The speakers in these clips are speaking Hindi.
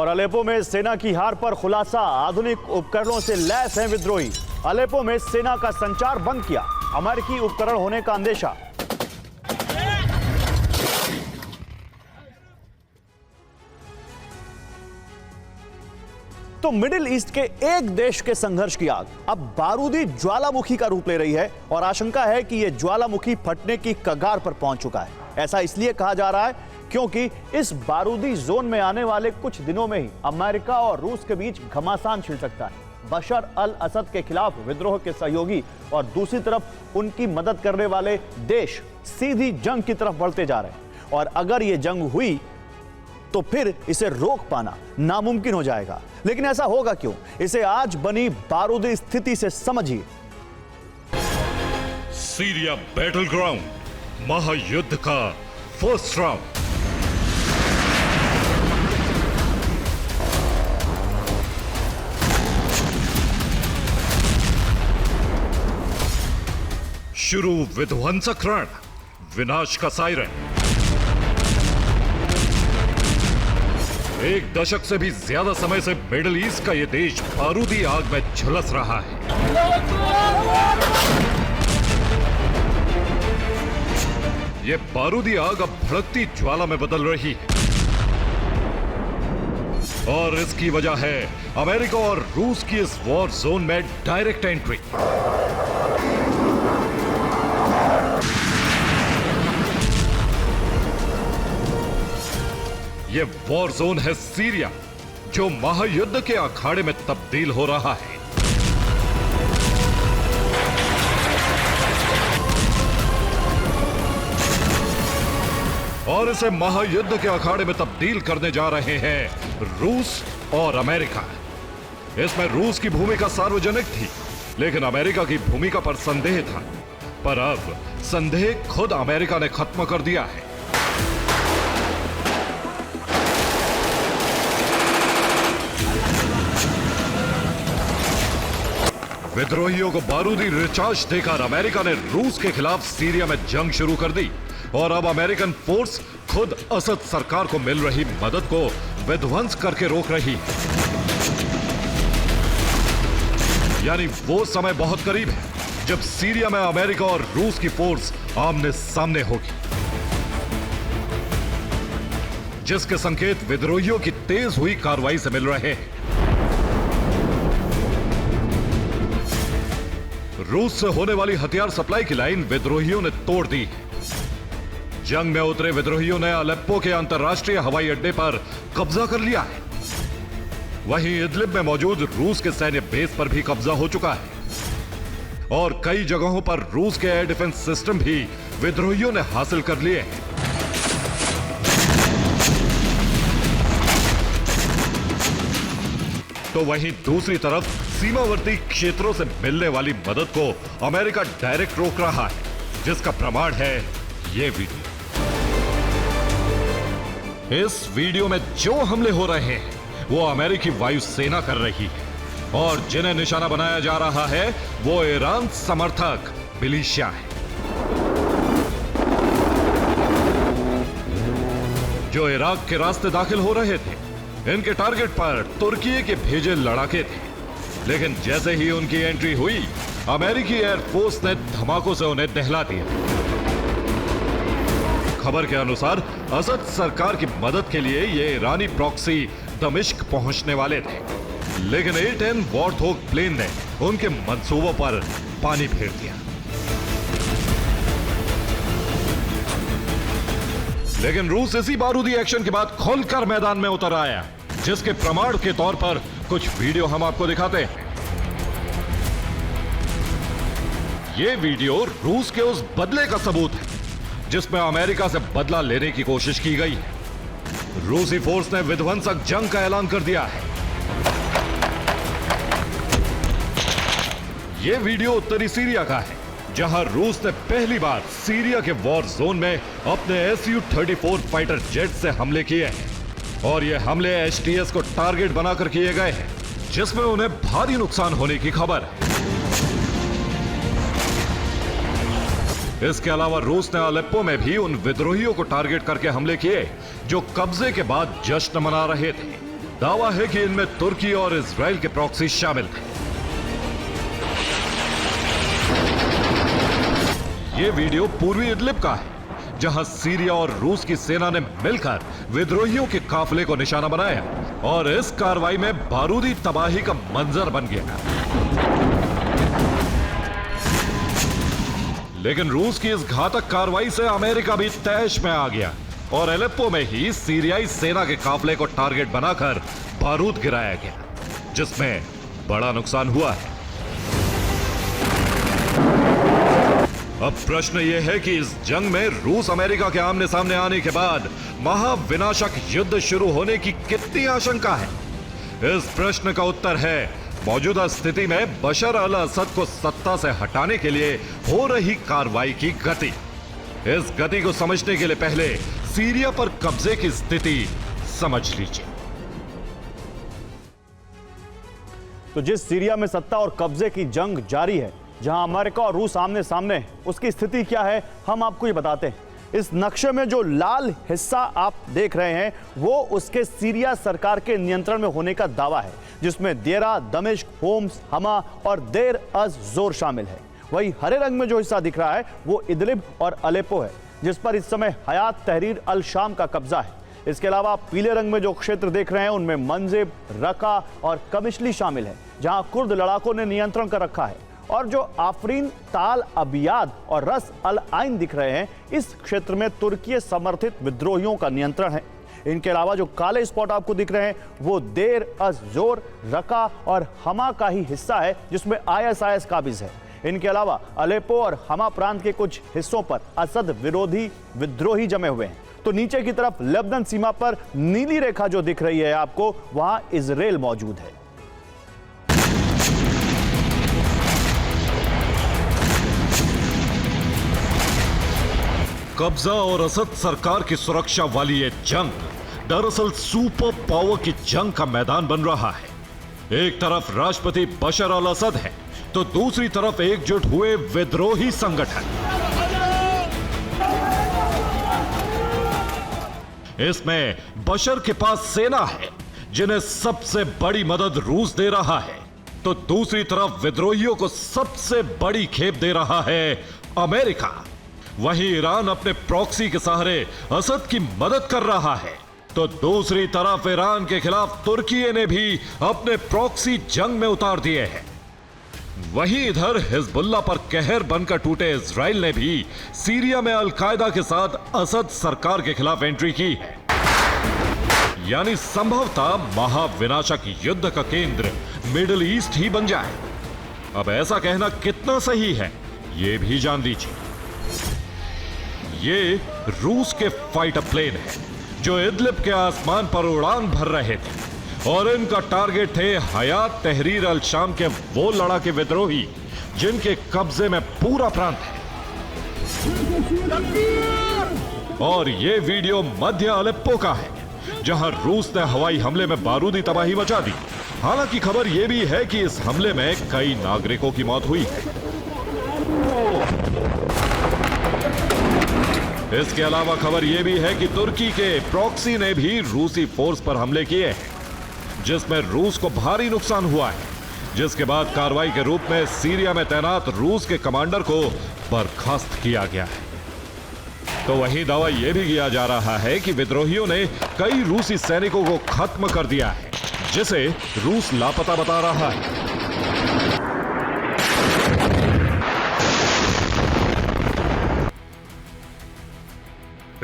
और अलेप्पो में सेना की हार पर खुलासा, आधुनिक उपकरणों से लैस हैं विद्रोही। अलेप्पो में सेना का संचार बंद किया, अमेरिकी उपकरण होने का अंदेशा। तो मिडिल ईस्ट के एक देश के संघर्ष की आग अब बारूदी ज्वालामुखी का रूप ले रही है और आशंका है कि यह ज्वालामुखी फटने की कगार पर पहुंच चुका है। ऐसा इसलिए कहा जा रहा है क्योंकि इस बारूदी जोन में आने वाले कुछ दिनों में ही अमेरिका और रूस के बीच घमासान छिड़ सकता है। बशर अल असद के खिलाफ विद्रोह के सहयोगी और दूसरी तरफ उनकी मदद करने वाले देश सीधी जंग की तरफ बढ़ते जा रहे हैं और अगर यह जंग हुई तो फिर इसे रोक पाना नामुमकिन हो जाएगा। लेकिन ऐसा होगा क्यों, इसे आज बनी बारूदी स्थिति से समझिए। सीरिया बैटल ग्राउंड, महायुद्ध का फर्स्ट राउंड। शुरू विध्वंसक रण, विनाश का सायरन। एक दशक से भी ज्यादा समय से मिडिल ईस्ट का यह देश बारूदी आग में झुलस रहा है। यह बारूदी आग अब भड़कती ज्वाला में बदल रही है और इसकी वजह है अमेरिका और रूस की इस वॉर जोन में डायरेक्ट एंट्री। ये वॉर जोन है सीरिया, जो महायुद्ध के अखाड़े में तब्दील हो रहा है। और इसे महायुद्ध के अखाड़े में तब्दील करने जा रहे हैं रूस और अमेरिका। इसमें रूस की भूमिका सार्वजनिक थी, लेकिन अमेरिका की भूमिका पर संदेह था। पर अब संदेह खुद अमेरिका ने खत्म कर दिया है। विद्रोहियों को बारूदी रिचार्ज देकर अमेरिका ने रूस के खिलाफ सीरिया में जंग शुरू कर दी और अब अमेरिकन फोर्स खुद असद सरकार को मिल रही मदद को विध्वंस करके रोक रही है। यानी वो समय बहुत करीब है जब सीरिया में अमेरिका और रूस की फोर्स आमने सामने होगी, जिसके संकेत विद्रोहियों की तेज हुई कार्रवाई से मिल रहे हैं। रूस से होने वाली हथियार सप्लाई की लाइन विद्रोहियों ने तोड़ दी है। जंग में उतरे विद्रोहियों ने अलेप्पो के अंतर्राष्ट्रीय हवाई अड्डे पर कब्जा कर लिया है। वहीं इदलिब में मौजूद रूस के सैन्य बेस पर भी कब्जा हो चुका है और कई जगहों पर रूस के एयर डिफेंस सिस्टम भी विद्रोहियों ने हासिल कर लिए हैं। तो वहीं दूसरी तरफ सीमावर्ती क्षेत्रों से मिलने वाली मदद को अमेरिका डायरेक्ट रोक रहा है, जिसका प्रमाण है ये वीडियो। इस वीडियो में जो हमले हो रहे हैं वो अमेरिकी वायुसेना कर रही है और जिन्हें निशाना बनाया जा रहा है वो ईरान समर्थक मिलिशिया है, जो इराक के रास्ते दाखिल हो रहे थे। इनके टारगेट पर तुर्की के भेजे लड़ाके थे, लेकिन जैसे ही उनकी एंट्री हुई अमेरिकी एयरफोर्स ने धमाकों से उन्हें दहला दिया। खबर के अनुसार असद सरकार की मदद के लिए ये ईरानी प्रॉक्सी दमिश्क पहुंचने वाले थे, लेकिन A-10 वॉर्थोग प्लेन ने उनके मंसूबों पर पानी फेर दिया। लेकिन रूस इसी बारूदी एक्शन के बाद खुलकर मैदान में उतर आया, जिसके प्रमाण के तौर पर कुछ वीडियो हम आपको दिखाते हैं। यह वीडियो रूस के उस बदले का सबूत है जिसमें अमेरिका से बदला लेने की कोशिश की गई है। रूसी फोर्स ने विध्वंसक जंग का ऐलान कर दिया है। यह वीडियो उत्तरी सीरिया का है, जहां रूस ने पहली बार सीरिया के वॉर जोन में अपने Su-34 फाइटर जेट से हमले किए हैं और ये हमले HTS को टारगेट बनाकर किए गए हैं, जिसमें उन्हें भारी नुकसान होने की खबर है। इसके अलावा रूस ने अलेप्पो में भी उन विद्रोहियों को टारगेट करके हमले किए जो कब्जे के बाद जश्न मना रहे थे दावा है कि इनमें तुर्की और इजराइल के प्रॉक्सी शामिल थे। यह वीडियो पूर्वी इदलिब का है, जहां सीरिया और रूस की सेना ने मिलकर विद्रोहियों के काफिले को निशाना बनाया और इस कार्रवाई में बारूदी तबाही का मंजर बन गया। लेकिन रूस की इस घातक कार्रवाई से अमेरिका भी तैश में आ गया और एलेप्पो में ही सीरियाई सेना के काफिले को टारगेट बनाकर बारूद गिराया गया, जिसमें बड़ा नुकसान हुआ है। अब प्रश्न यह है कि इस जंग में रूस अमेरिका के आमने सामने आने के बाद महाविनाशक युद्ध शुरू होने की कितनी आशंका है? इस प्रश्न का उत्तर है मौजूदा स्थिति में बशर अल असद को सत्ता से हटाने के लिए हो रही कार्रवाई की गति। इस गति को समझने के लिए पहले सीरिया पर कब्जे की स्थिति समझ लीजिए। तो जिस सीरिया में सत्ता और कब्जे की जंग जारी है, जहां अमेरिका और रूस आमने सामने हैं, उसकी स्थिति क्या है हम आपको ये बताते हैं। इस नक्शे में जो लाल हिस्सा आप देख रहे हैं वो उसके सीरिया सरकार के नियंत्रण में होने का दावा है, जिसमें देरा, दमिश्क, होम्स, हमा और देर अज जोर शामिल है। वही हरे रंग में जो हिस्सा दिख रहा है वो इदलिब और अलेप्पो है, जिस पर इस समय हयात तहरीर अल शाम का कब्जा है। इसके अलावा पीले रंग में जो क्षेत्र देख रहे हैं उनमें मंजिब, रका और कमिशली शामिल है, जहां कुर्द लड़ाकों ने नियंत्रण कर रखा है। और जो आफरीन, ताल अबियाद और रस अल आइन दिख रहे हैं, इस क्षेत्र में तुर्की समर्थित विद्रोहियों का नियंत्रण है। इनके अलावा जो काले स्पॉट आपको दिख रहे हैं वो देर अज जोर, रका और हमा का ही हिस्सा है, जिसमें ISIS काबिज है। इनके अलावा अलेप्पो और हमा प्रांत के कुछ हिस्सों पर असद विरोधी विद्रोही जमे हुए हैं। तो नीचे की तरफ लेबनान सीमा पर नीली रेखा जो दिख रही है आपको, वहां इजराइल मौजूद है। कब्जा और असद सरकार की सुरक्षा वाली ये जंग दरअसल सुपर पावर की जंग का मैदान बन रहा है। एक तरफ राष्ट्रपति बशर अल असद है तो दूसरी तरफ एकजुट हुए विद्रोही संगठन। इसमें बशर के पास सेना है जिन्हें सबसे बड़ी मदद रूस दे रहा है, तो दूसरी तरफ विद्रोहियों को सबसे बड़ी खेप दे रहा है अमेरिका। वहीं ईरान अपने प्रॉक्सी के सहारे असद की मदद कर रहा है, तो दूसरी तरफ ईरान के खिलाफ तुर्की ने भी अपने प्रॉक्सी जंग में उतार दिए हैं। वहीं इधर हिजबुल्लाह पर कहर बनकर टूटे इजराइल ने भी सीरिया में अल कायदा के साथ असद सरकार के खिलाफ एंट्री की है। यानी संभवतः महाविनाशक युद्ध का केंद्र मिडिल ईस्ट ही बन जाए। अब ऐसा कहना कितना सही है यह भी जान लीजिए। ये रूस के फाइटर प्लेन है जो इदलिब के आसमान पर उड़ान भर रहे थे और इनका टारगेट थे हयात तहरीर अल शाम के वो लड़ाके विद्रोही जिनके कब्जे में पूरा प्रांत है। और ये वीडियो मध्य अलेप्पो का है, जहां रूस ने हवाई हमले में बारूदी तबाही मचा दी। हालांकि खबर यह भी है कि इस हमले में कई नागरिकों की मौत हुई है। इसके अलावा खबर यह भी है कि तुर्की के प्रॉक्सी ने भी रूसी फोर्स पर हमले किए हैं, जिसमें रूस को भारी नुकसान हुआ है, जिसके बाद कार्रवाई के रूप में सीरिया में तैनात रूस के कमांडर को बर्खास्त किया गया है। तो वही दावा यह भी किया जा रहा है कि विद्रोहियों ने कई रूसी सैनिकों को खत्म कर दिया है, जिसे रूस लापता बता रहा है।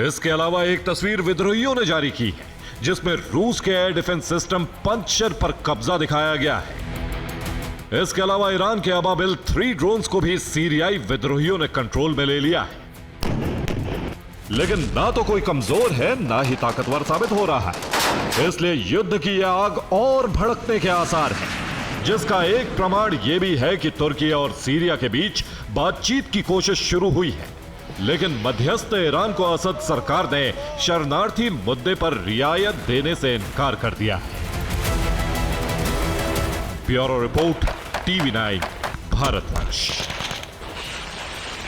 इसके अलावा एक तस्वीर विद्रोहियों ने जारी की है, जिसमें रूस के एयर डिफेंस सिस्टम पंचशर पर कब्जा दिखाया गया है। इसके अलावा ईरान के अबाबिल 3 ड्रोन्स को भी सीरियाई विद्रोहियों ने कंट्रोल में ले लिया है। लेकिन ना तो कोई कमजोर है ना ही ताकतवर साबित हो रहा है, इसलिए युद्ध की यह आग और भड़कने के आसार हैं, जिसका एक प्रमाण यह भी है कि तुर्की और सीरिया के बीच बातचीत की कोशिश शुरू हुई है। लेकिन मध्यस्थ ईरान को असद सरकार ने शरणार्थी मुद्दे पर रियायत देने से इनकार कर दिया है। Bureau report, TV9 Bharatvarsh.